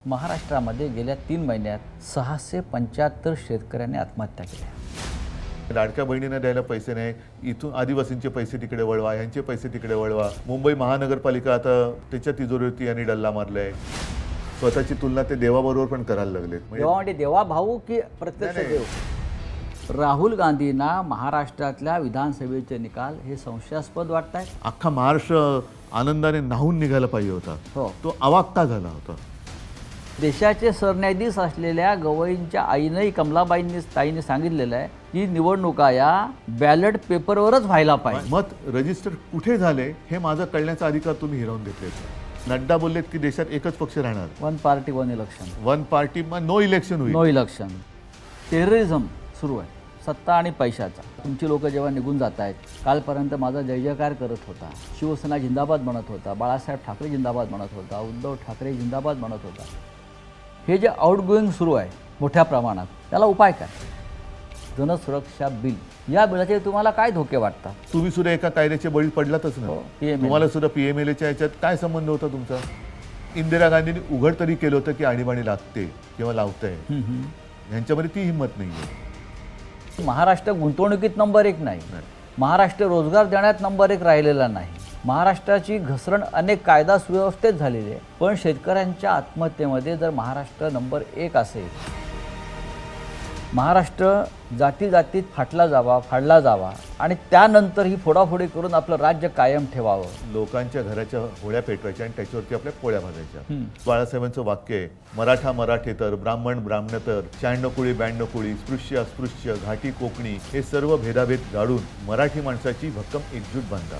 महाराष्ट्रामध्ये गेल्या 3 महिन्यात 675 शेतकऱ्यांनी आत्महत्या केल्या। लाडक्या बहिणींना द्यायला पैसे नाही, इथून आदिवासींचे पैसे तिकडे वळवा, यांचे पैसे तिकडे वळवा। मुंबई महानगरपालिका आता त्याच्या तिजोरीवरती यांनी डल्ला मारलाय। स्वतःची तुलना ते देवाबरोबर पण करायला लागलेत। देवा म्हणजे देवा भाऊ की प्रत्यक्ष देव? राहुल गांधींना महाराष्ट्रातल्या विधानसभेचे निकाल हे संशयास्पद वाटतात। अख्खा महाराष्ट्र आनंदाने न्हावून निघाला पाहिजे होता, हो। तो अवाक्ता झाला होता। देशाचे सरन्यायाधीश असलेल्या गवईंच्या आईनंही कमलाबाईंनी ताईंनी सांगितलेलं आहे की निवडणुका या बॅलेट पेपरवरच व्हायला पाहिजे। मत रजिस्टर कुठे झाले हे माझा कळण्याचा अधिकार तुम्ही हिरावून घेतले। नड्डा बोललेत की देशात एकच पक्ष राहणार, one party one election, one party मग नो इलेक्शन होईल। No election. टेररिझम सुरू आहे, सत्ता आणि पैशाचा। तुमची लोक जेव्हा निघून जात आहेत, कालपर्यंत माझा जय जयकार करत होता, शिवसेना जिंदाबाद म्हणत होता, बाळासाहेब ठाकरे जिंदाबाद म्हणत होता, उद्धव ठाकरे जिंदाबाद म्हणत होता, हे जे आउटगोईंग सुरू आहे मोठ्या प्रमाणात, त्याला उपाय काय? जनसुरक्षा बिल, या बिलाचे तुम्हाला काय धोके वाटतात? तुम्ही सुद्धा एका कायद्याचे बळी पडलातच ना। तुम्हाला सुद्धा पीएमएलएच्या याच्यात काय संबंध होता तुमचा? इंदिरा गांधींनी उघड तरी केलं होतं की आणीबाणी लागते किंवा लावतंय, यांच्यामध्ये ती हिंमत नाहीये। महाराष्ट्र गुंतवणुकीत नंबर 1 नाही, महाराष्ट्र रोजगार देण्यात नंबर 1 राहिलेला नाही, महाराष्ट्राची घसरण अनेक कायदा सुव्यवस्थेत झालेली आहे। पण शेतकऱ्यांच्या आत्महत्येमध्ये जर महाराष्ट्र नंबर 1 असेल, महाराष्ट्र जाती जातीत फाडला जावा आणि त्यानंतर ही फोडाफोडी करून आपलं राज्य कायम ठेवावं। लोकांच्या घराच्या होळ्या पेटवायच्या आणि त्याच्यावरती आपल्या पोळ्या भाजायच्या। बाळासाहेबांचं वाक्य आहे, मराठा मराठेतर, ब्राह्मण ब्राह्मणेतर, 96 कुळी 92 कुळी, स्पृश्य अस्पृश्य, घाटी कोकणी, हे सर्व भेदाभेद गाडून मराठी माणसाची भक्कम एकजूट बांधा।